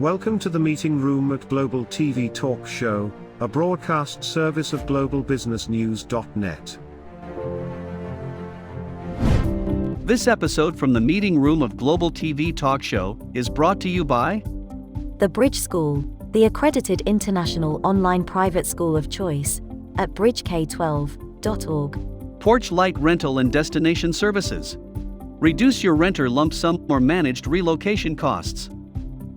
Welcome to the meeting room at Global TV Talk Show, a broadcast service of globalbusinessnews.net. This episode from the meeting room of Global TV Talk Show is brought to you by The Bridge School, the accredited international online private school of choice, at bridgek12.org. Porch Light Rental and Destination Services. Reduce your renter lump sum or managed relocation costs.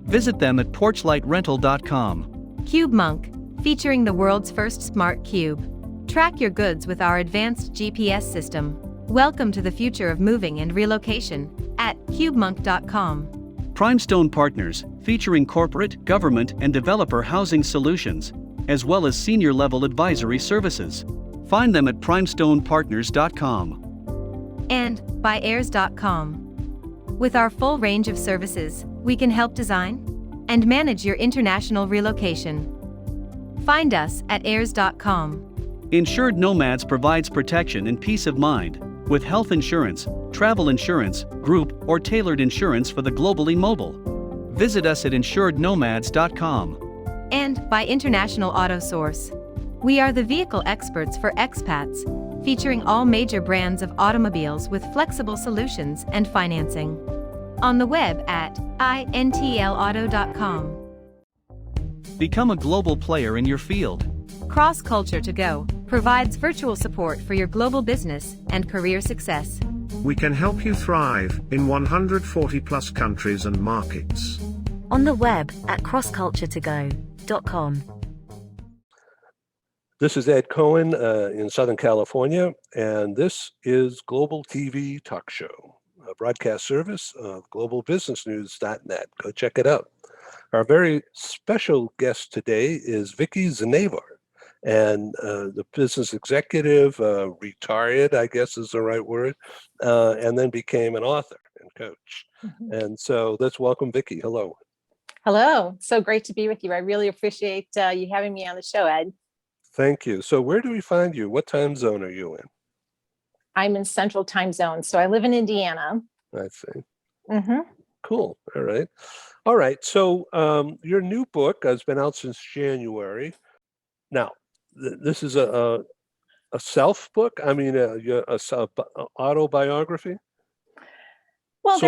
Visit them at porchlightrental.com. Cube Monk, featuring the world's first smart cube. Track your goods with our advanced GPS system. Welcome to the future of moving and relocation at cubemonk.com. Primestone Partners, featuring corporate, government, and developer housing solutions, as well as senior-level advisory services. Find them at primestonepartners.com. And by heirs.com. With our full range of services, we can help design and manage your international relocation. Find us at heirs.com. Insured Nomads provides protection and peace of mind with health insurance, travel insurance, group, or tailored insurance for the globally mobile. Visit us at insurednomads.com. And by International Auto Source. We are the vehicle experts for expats, featuring all major brands of automobiles with flexible solutions and financing. On the web at intlauto.com. Become a global player in your field. Cross Culture to Go provides virtual support for your global business and career success. We can help you thrive in 140 plus countries and markets. On the web at crossculturetogo.com. This is Ed Cohen in Southern California, and this is Global TV Talk Show, a broadcast service of globalbusinessnews.net. Go check it out. Our very special guest today is Vicki Znavor, and the business executive, retired, I guess is the right word, and then became an author and coach. Mm-hmm. And so let's welcome Vicki. Hello. Hello. So great to be with you. I really appreciate you having me on the show, Ed. Thank you. So where do we find you? What time zone are you in? I'm in Central Time Zone, so I live in Indiana. I see. Mm-hmm. Cool. All right. All right. So your new book has been out since January. Now, this is a self book. I mean, a autobiography. Well,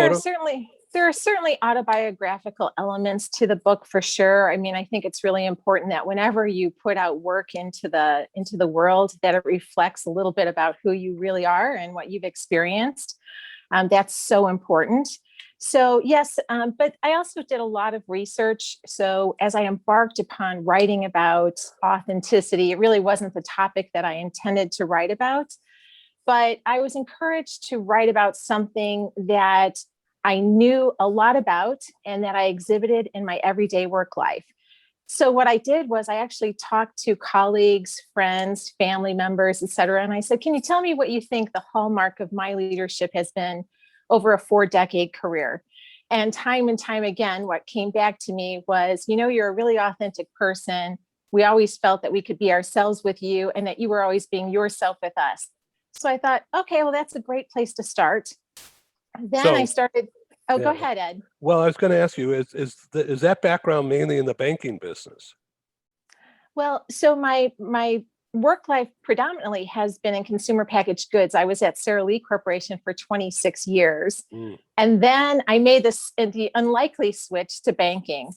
there are certainly autobiographical elements to the book for sure. I mean, I think it's really important that whenever you put out work into the world, that it reflects a little bit about who you really are and what you've experienced. That's so important. So yes, but I also did a lot of research. So as I embarked upon writing about authenticity, it really wasn't the topic that I intended to write about, but I was encouraged to write about something that I knew a lot about and that I exhibited in my everyday work life. So what I did was I actually talked to colleagues, friends, family members, et cetera. And I said, can you tell me what you think the hallmark of my leadership has been over a 4-decade career? And time again, what came back to me was, you're a really authentic person. We always felt that we could be ourselves with you and that you were always being yourself with us. So I thought, okay, well, that's a great place to start. Then I started. Oh, yeah. Go ahead, Ed. Well, I was going to ask you, is that background mainly in the banking business? Well, so my work life predominantly has been in consumer packaged goods. I was at Sara Lee Corporation for 26 years. And then I made the unlikely switch to banking.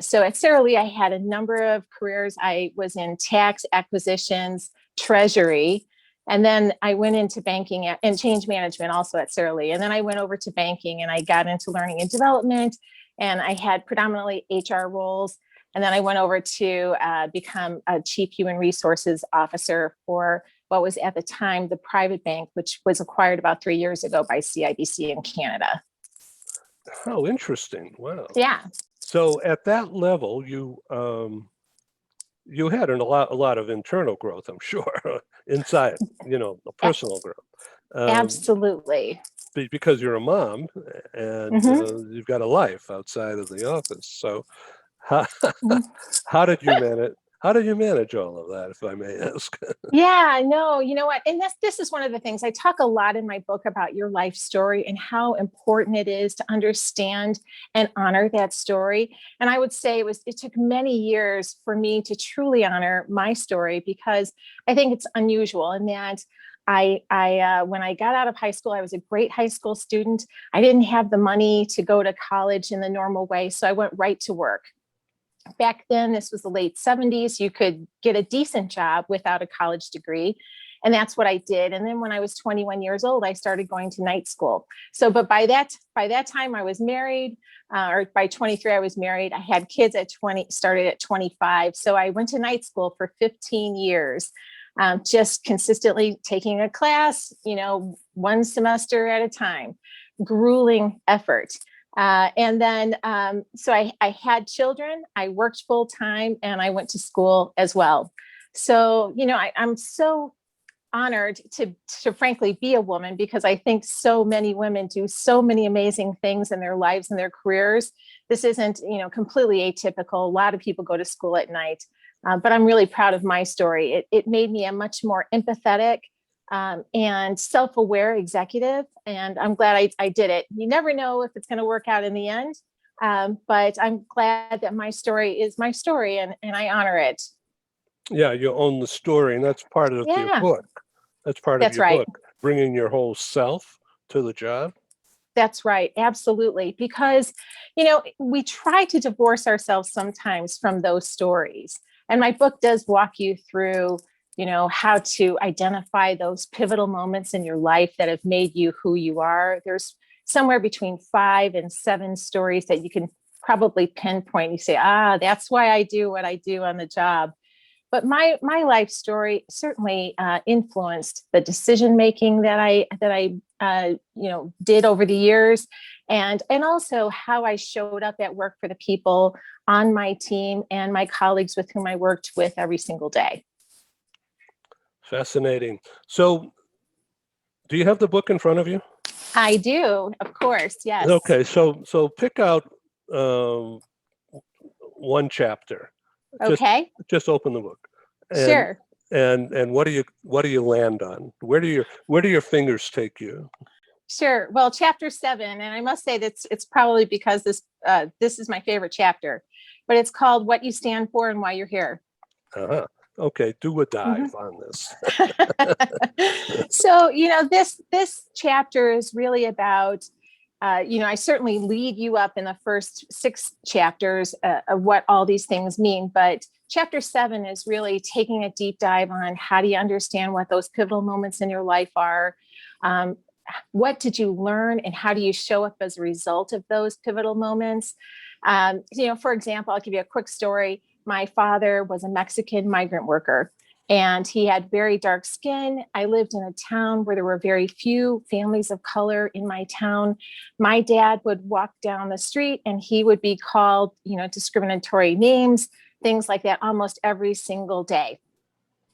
So at Sara Lee, I had a number of careers. I was in tax, acquisitions, treasury. And then I went into banking and change management also at Sara Lee. And then I went over to banking and I got into learning and development. And I had predominantly HR roles. And then I went over to become a chief human resources officer for what was at the time the private bank, which was acquired about 3 years ago by CIBC in Canada. Oh, interesting. Wow. Yeah. So at that level, you had a lot of internal growth, I'm sure, inside, personal growth. Absolutely. Because you're a mom and you've got a life outside of the office. So how did you How do you manage all of that, if I may ask? Yeah, no, you know what? And this is one of the things I talk a lot in my book about your life story and how important it is to understand and honor that story. And I would say it took many years for me to truly honor my story, because I think it's unusual in that when I got out of high school, I was a great high school student. I didn't have the money to go to college in the normal way, so I went right to work. Back then, this was the late 70s, you could get a decent job without a college degree. And that's what I did. And then when I was 21 years old, I started going to night school. So, but by that time I was married, or by 23, I was married. I had kids at 20, started at 25. So I went to night school for 15 years, just consistently taking a class, one semester at a time, grueling effort. And then, so I had children, I worked full time, and I went to school as well. So, I'm so honored to frankly be a woman, because I think so many women do so many amazing things in their lives and their careers. This isn't, completely atypical. A lot of people go to school at night, but I'm really proud of my story. It made me a much more empathetic, and self-aware executive. And I'm glad I did it. You never know if it's going to work out in the end. But I'm glad that my story is my story, and I honor it. Yeah, you own the story, and that's part of your Yeah, book. That's part of that's your right. book, bringing your whole self to the job. That's right. Absolutely. Because, we try to divorce ourselves sometimes from those stories. And my book does walk you through, how to identify those pivotal moments in your life that have made you who you are. There's somewhere between 5 and 7 stories that you can probably pinpoint. You say, that's why I do what I do on the job. But my life story certainly influenced the decision making that I did over the years, and also how I showed up at work for the people on my team and my colleagues with whom I worked with every single day. Fascinating. So, do you have the book in front of you? I do, of course. Yes. Okay, so pick out one chapter. Okay. Just open the book. Sure. And what do you land on? Where do your fingers take you? Sure. Well, chapter 7, and I must say that it's probably because this is my favorite chapter, but it's called "What You Stand For and Why You're Here." Uh-huh. Okay, do a dive on this. So, this chapter is really about, I certainly lead you up in the first 6 chapters of what all these things mean. But chapter 7 is really taking a deep dive on how do you understand what those pivotal moments in your life are. What did you learn, and how do you show up as a result of those pivotal moments? For example, I'll give you a quick story. My father was a Mexican migrant worker, and he had very dark skin. I lived in a town where there were very few families of color in my town. My dad would walk down the street and he would be called, discriminatory names, things like that, almost every single day.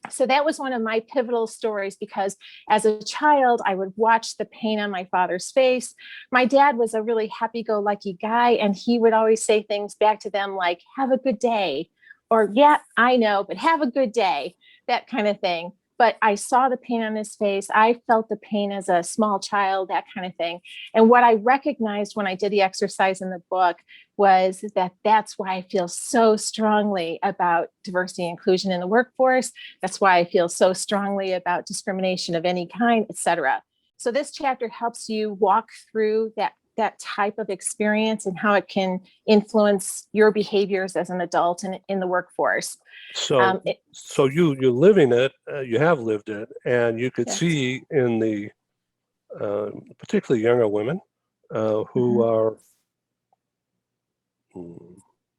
So that was one of my pivotal stories, because as a child, I would watch the pain on my father's face. My dad was a really happy-go-lucky guy, and he would always say things back to them like, "Have a good day," or "Yeah, I know, but have a good day," that kind of thing. But I saw the pain on his face. I felt the pain as a small child, that kind of thing. And what I recognized when I did the exercise in the book was that that's why I feel so strongly about diversity and inclusion in the workforce. That's why I feel so strongly about discrimination of any kind, et cetera. So this chapter helps you walk through that type of experience and how it can influence your behaviors as an adult and in the workforce. So you're living it, you have lived it, and you could Yes. see in the particularly younger women who are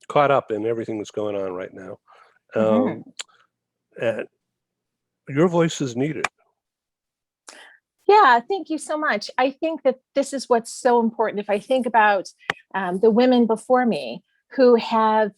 caught up in everything that's going on right now. And your voice is needed. Yeah, thank you so much. I think that this is what's so important. If I think about the women before me who have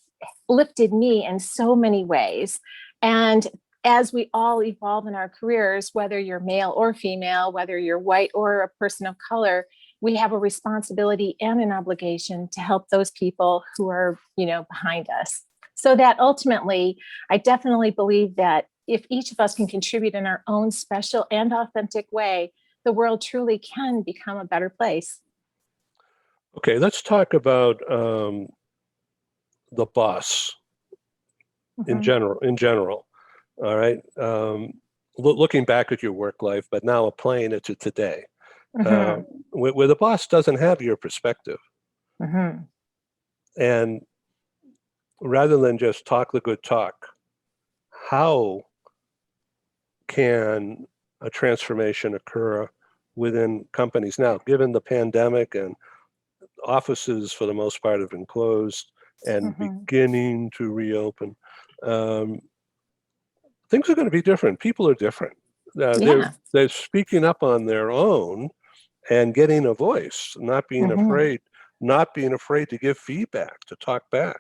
lifted me in so many ways, and as we all evolve in our careers, whether you're male or female, whether you're white or a person of color, we have a responsibility and an obligation to help those people who are, behind us. So that ultimately, I definitely believe that if each of us can contribute in our own special and authentic way, the world truly can become a better place. Okay, let's talk about the boss in Mhm. general. All right. Looking back at your work life, but now applying it to today, uh, Mhm. where the boss doesn't have your perspective, Mhm. and rather than just talk the good talk, how can a transformation occur within companies now, given the pandemic and offices for the most part have been closed and Mhm. beginning to reopen? Um, Things are going to be different. People are different. Yeah. They're speaking up on their own and getting a voice, Mhm. not being afraid to give feedback, to talk back.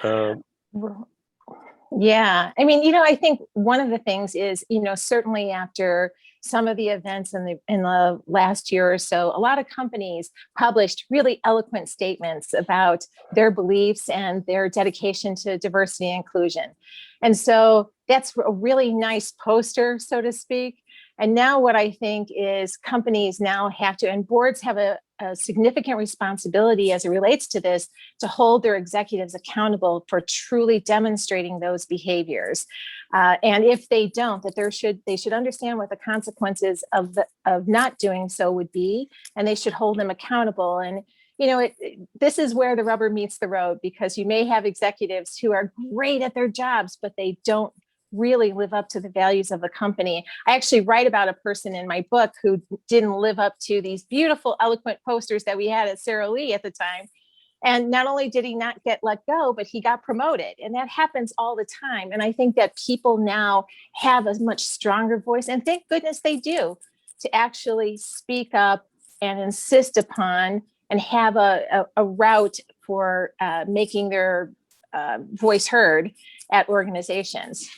Um, Yeah. I mean, I think one of the things is, certainly after some of the events in the last year or so, a lot of companies published really eloquent statements about their beliefs and their dedication to diversity and inclusion. And so that's a really nice poster, so to speak. And now what I think is companies now have to, and boards have a significant responsibility as it relates to this, to hold their executives accountable for truly demonstrating those behaviors. And if they don't, that they should understand what the consequences of not doing so would be, and they should hold them accountable. And this is where the rubber meets the road, because you may have executives who are great at their jobs, but they don't really live up to the values of the company. I actually write about a person in my book who didn't live up to these beautiful, eloquent posters that we had at Sara Lee at the time. And not only did he not get let go, but he got promoted. And that happens all the time. And I think that people now have a much stronger voice, and thank goodness they do, to actually speak up and insist upon and have a route for making their voice heard at organizations.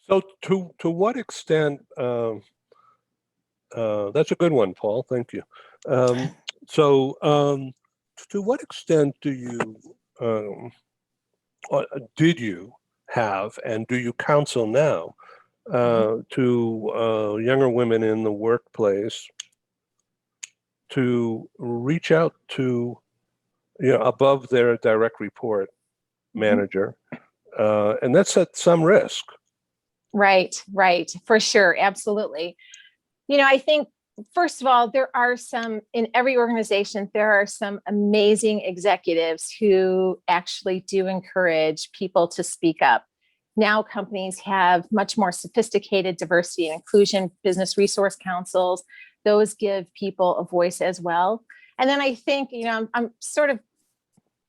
so to what extent, that's a good one, Paul, thank you. Um, so to what extent um, did you have, and do you counsel now to younger women in the workplace to reach out to, above their direct report Mhm. manager, and that's at some risk? Right, for sure, absolutely. I think, first of all, there are some, in every organization, there are some amazing executives who actually do encourage people to speak up. Now, companies have much more sophisticated diversity and inclusion business resource councils. Those give people a voice as well. And then I think, I'm sort of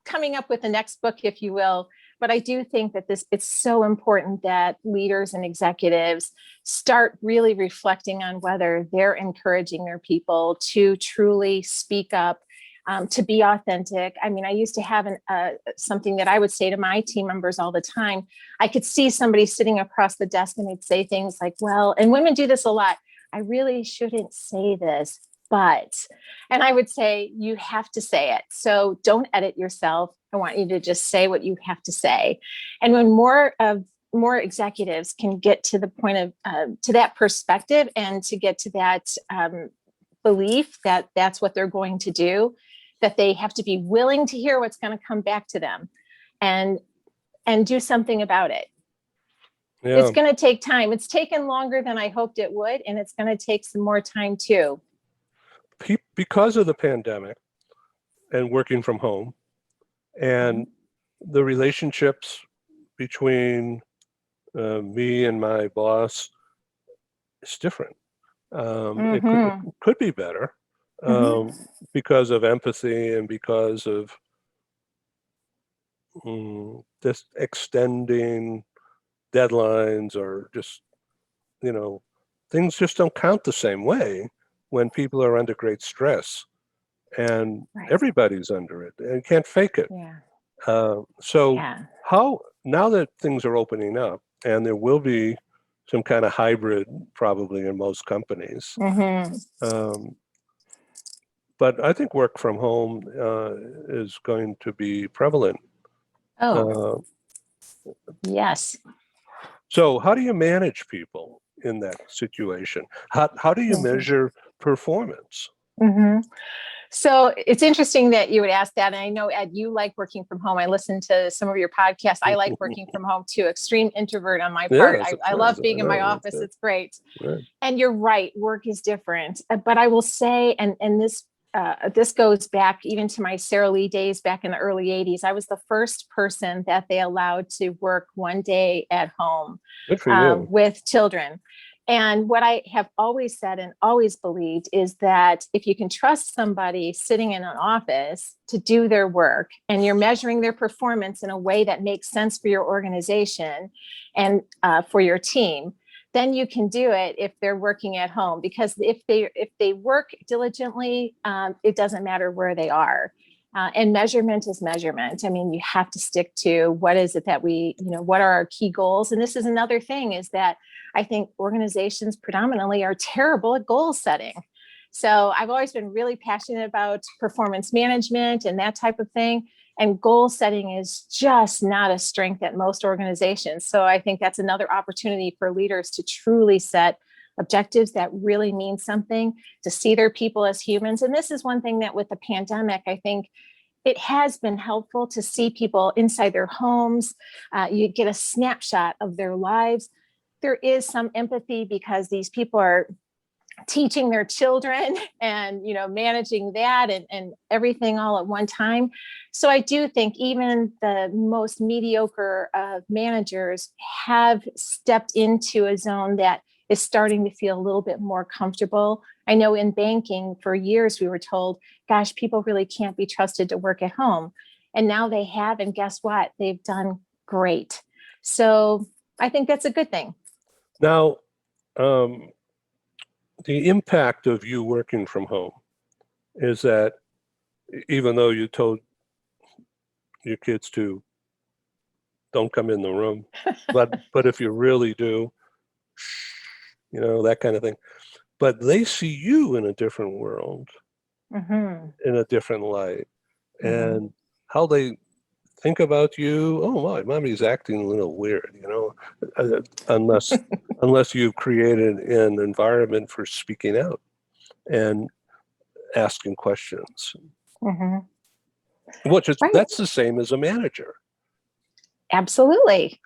coming up with the next book, if you will. But I do think that it's so important that leaders and executives start really reflecting on whether they're encouraging their people to truly speak up, to be authentic. I mean, I used to have something that I would say to my team members all the time. I could see somebody sitting across the desk and they'd say things like, well, and women do this a lot, I really shouldn't say this, but, and I would say, you have to say it. So don't edit yourself. I want you to just say what you have to say. And when more executives can get to the point of to that perspective, and to get to that belief that that's what they're going to do, that they have to be willing to hear what's going to come back to them, and do something about it. Yeah. It's going to take time. It's taken longer than I hoped it would, and it's going to take some more time too. Because of the pandemic and working from home, and the relationships between me and my boss is different. It Mm-hmm. could be better, Mm-hmm. because of empathy and because of just extending deadlines, or just, you know, things just don't count the same way when people are under great stress, and Right. everybody's under it and can't fake it. Yeah. So Yeah. how, now that things are opening up, and there will be some kind of hybrid probably in most companies, Mm-hmm. um, but I think work from home is going to be prevalent Oh, Uh, yes. so how do you manage people in that situation? How do you measure performance? Mm-hmm. So it's interesting that you would ask that. And I know, Ed, you like working from home. I listen to some of your podcasts. I like working from home too. Extreme introvert on my part. Yes, of I course. love being I in my know, that's office. it. It's great. Right. And you're right, work is different. But I will say, and this goes back even to my Sara Lee days back in the early 80s. I was the first person that they allowed to work one day at home Good for you. with children. And what I have always said and always believed is that if you can trust somebody sitting in an office to do their work and you're measuring their performance in a way that makes sense for your organization and for your team, then you can do it if they're working at home. Because if they work diligently, it doesn't matter where they are. And measurement is measurement. I mean, you have to stick to what is it that what are our key goals? And this is another thing, is that I think organizations predominantly are terrible at goal setting. So I've always been really passionate about performance management and that type of thing. And goal setting is just not a strength at most organizations. So I think that's another opportunity for leaders to truly set objectives that really mean something, to see their people as humans. And this is one thing that with the pandemic, I think it has been helpful to see people inside their homes. You get a snapshot of their lives. There is some empathy because these people are teaching their children and managing that and everything all at one time. So I do think even the most mediocre of managers have stepped into a zone that is starting to feel a little bit more comfortable. I know in banking for years we were told, gosh, people really can't be trusted to work at home. And now they have, and guess what? They've done great. So I think that's a good thing. Now, the impact of you working from home is that even though you told your kids to don't come in the room, but if you really do, that kind of thing, but they see you in a different world, in a different light, and how they think about you. Oh my, mommy's acting a little weird, unless you've created an environment for speaking out and asking questions. Which is Right. That's the same as a manager. Absolutely.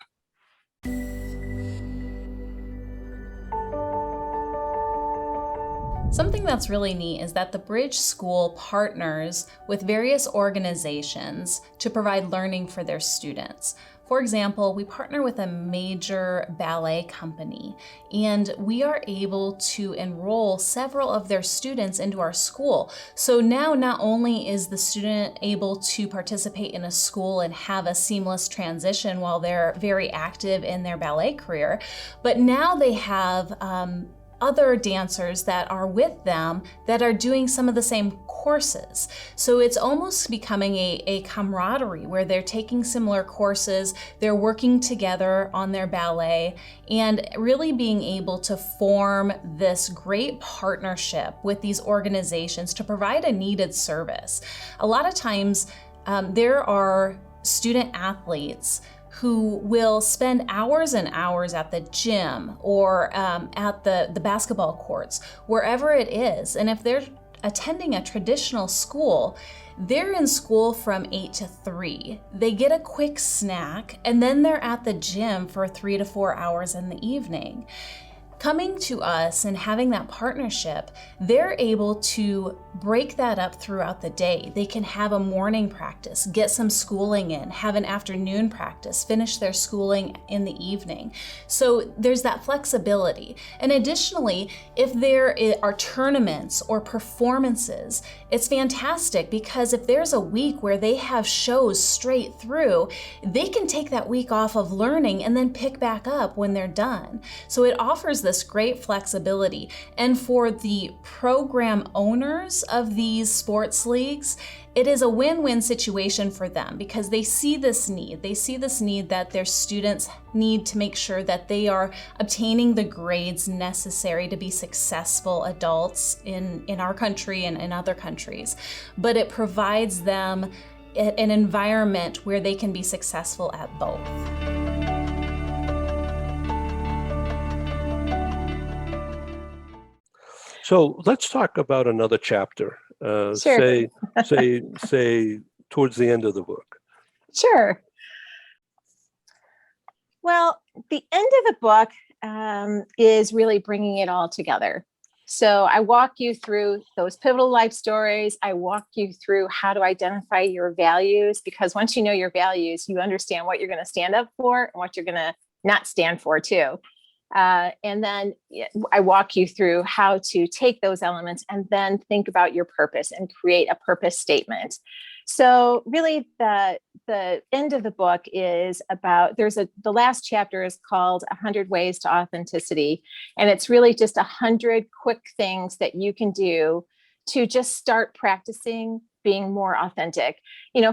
Something that's really neat is that the Bridge School partners with various organizations to provide learning for their students. For example, we partner with a major ballet company, and we are able to enroll several of their students into our school. So now not only is the student able to participate in a school and have a seamless transition while they're very active in their ballet career, but now they have other dancers that are with them that are doing some of the same courses. So it's almost becoming a camaraderie where they're taking similar courses, they're working together on their ballet, and really being able to form this great partnership with these organizations to provide a needed service. A lot of times there are student athletes who will spend hours and hours at the gym or at the basketball courts, wherever it is. And if they're attending a traditional school, they're in school from 8 to 3. They get a quick snack, and then they're at the gym for 3 to 4 hours in the evening. Coming to us and having that partnership, they're able to break that up throughout the day. They can have a morning practice, get some schooling in, have an afternoon practice, finish their schooling in the evening. So there's that flexibility. And additionally, if there are tournaments or performances, it's fantastic because if there's a week where they have shows straight through, they can take that week off of learning and then pick back up when they're done. So it offers this great flexibility. And for the program owners of these sports leagues, it is a win-win situation for them because they see this need. They see this need that their students need to make sure that they are obtaining the grades necessary to be successful adults in our country and in other countries. But it provides them an environment where they can be successful at both. So let's talk about another chapter. Sure. Say towards the end of the book. Sure. Well, the end of the book is really bringing it all together. So I walk you through those pivotal life stories. I walk you through how to identify your values, because once you know your values, you understand what you're going to stand up for and what you're going to not stand for too. And then I walk you through how to take those elements and then think about your purpose and create a purpose statement. So really the end of the book is about, the last chapter is called 100 Ways to Authenticity. And it's really just 100 quick things that you can do to just start practicing being more authentic.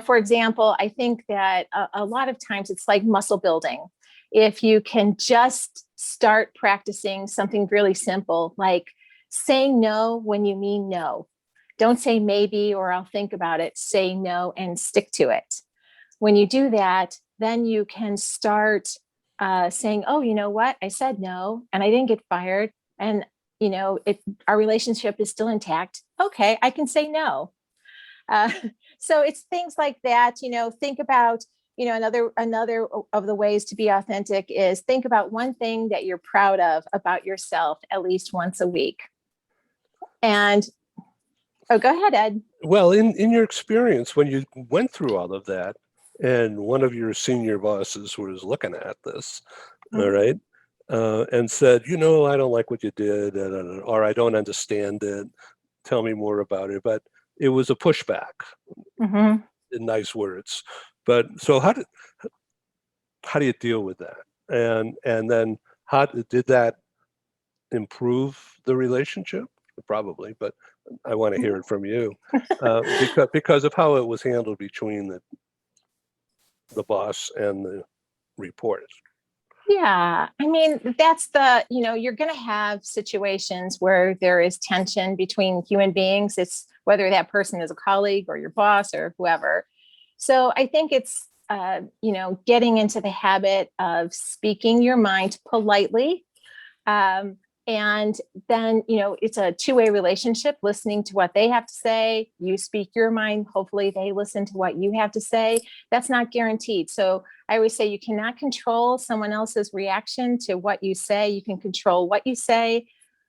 For example, I think that a lot of times it's like muscle building. If you can just start practicing something really simple, like saying no when you mean no. Don't say maybe or I'll think about it. Say no and stick to it. When you do that, then you can start saying, oh, you know what? I said no and I didn't get fired. And, if our relationship is still intact, okay, I can say no. So it's things like that, think about, another of the ways to be authentic is think about one thing that you're proud of about yourself at least once a week. And oh, go ahead, Ed. Well, in your experience, when you went through all of that, and one of your senior bosses was looking at this, all right, and said, I don't like what you did, or I don't understand it. Tell me more about it. But it was a pushback, in nice words. But so how do you deal with that? And then how did that improve the relationship? Probably, but I want to hear it from you because of how it was handled between the boss and the reporters. Yeah, I mean, that's you're going to have situations where there is tension between human beings. It's whether that person is a colleague or your boss or whoever. So I think it's, getting into the habit of speaking your mind politely. And then, it's a two-way relationship, listening to what they have to say. You speak your mind. Hopefully they listen to what you have to say. That's not guaranteed. So I always say you cannot control someone else's reaction to what you say. You can control what you say,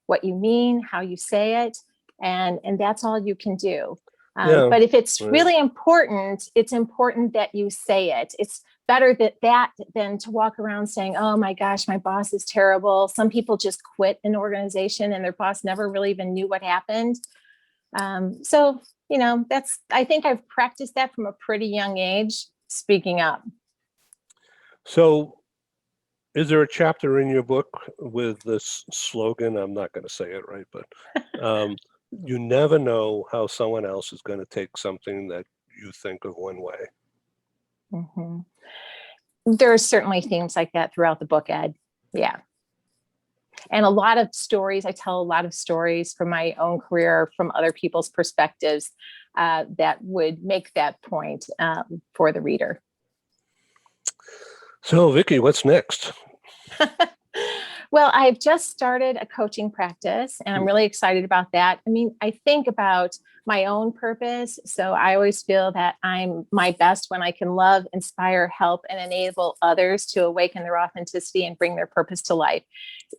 what you mean, how you say it. And that's all you can do. But if it's really important, it's important that you say it. It's better that than to walk around saying, oh my gosh, my boss is terrible. Some people just quit an organization and their boss never really even knew what happened. So, I think I've practiced that from a pretty young age, speaking up. So is there a chapter in your book with this slogan? I'm not going to say it right, but you never know how someone else is going to take something that you think of one way. Mm-hmm. There are certainly themes like that throughout the book, Ed. Yeah. And a lot of stories, I tell a lot of stories from my own career, from other people's perspectives that would make that point for the reader. So, Vicki, what's next? Well, I've just started a coaching practice and I'm really excited about that. I mean, I think about my own purpose. So I always feel that I'm my best when I can love, inspire, help, and enable others to awaken their authenticity and bring their purpose to life.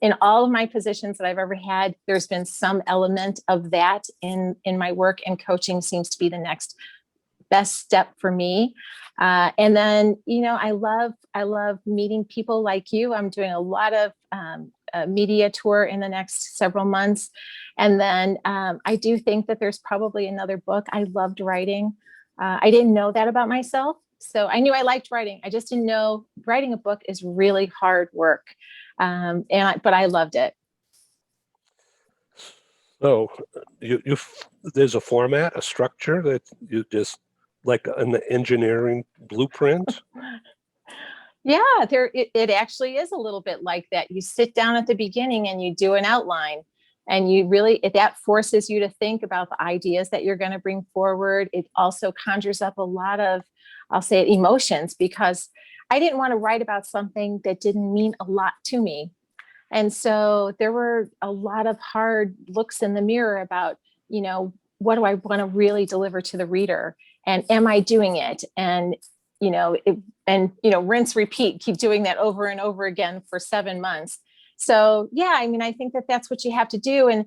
In all of my positions that I've ever had, there's been some element of that in my work, and coaching seems to be the next best step for me. And then, I love meeting people like you. I'm doing a lot of a media tour in the next several months. And then I do think that there's probably another book. I loved writing. I didn't know that about myself. So I knew I liked writing. I just didn't know writing a book is really hard work. But I loved it. So there's a format, a structure that you just like an engineering blueprint. Yeah, it actually is a little bit like that. You sit down at the beginning and you do an outline. And that forces you to think about the ideas that you're going to bring forward. It also conjures up a lot of, I'll say it, emotions, because I didn't want to write about something that didn't mean a lot to me. And so there were a lot of hard looks in the mirror about, what do I want to really deliver to the reader? And am I doing it? And, rinse, repeat, keep doing that over and over again for 7 months. So, yeah, I think that that's what you have to do. And,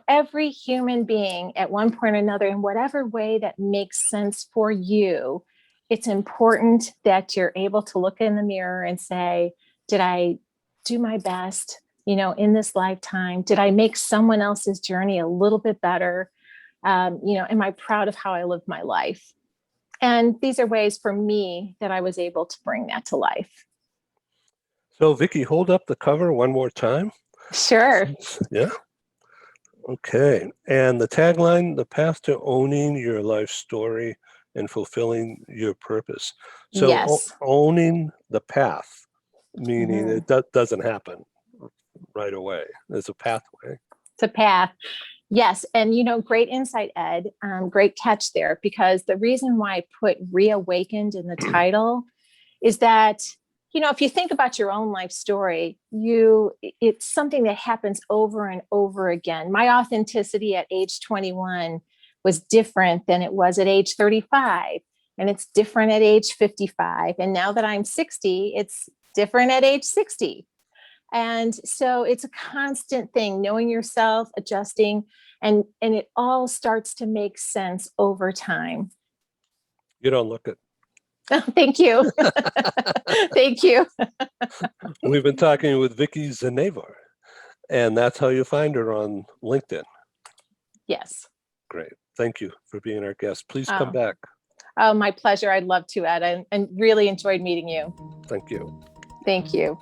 every human being at one point or another, in whatever way that makes sense for you, it's important that you're able to look in the mirror and say, did I do my best, in this lifetime? Did I make someone else's journey a little bit better? Am I proud of how I lived my life? And these are ways for me that I was able to bring that to life. So, Vicki, hold up the cover one more time. Sure. Yeah. Okay. And the tagline, the path to owning your life story and fulfilling your purpose. So yes. Owning the path, meaning Mm-hmm. it doesn't happen right away. There's a pathway. It's a path. Yes. And, great insight, Ed. Great catch there, because the reason why I put reawakened in the title is that, if you think about your own life story, it's something that happens over and over again. My authenticity at age 21 was different than it was at age 35. And it's different at age 55. And now that I'm 60, it's different at age 60. And so it's a constant thing, knowing yourself, adjusting, and it all starts to make sense over time. You don't look it. Oh, thank you. Thank you. We've been talking with Vicki Znavor, and that's how you find her on LinkedIn. Yes. Great. Thank you for being our guest. Please come back. Oh, my pleasure. I'd love to, Ed, and really enjoyed meeting you. Thank you. Thank you.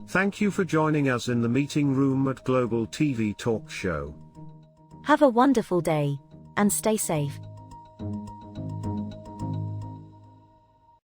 Thank you for joining us in the meeting room at Global TV Talk Show. Have a wonderful day, and stay safe.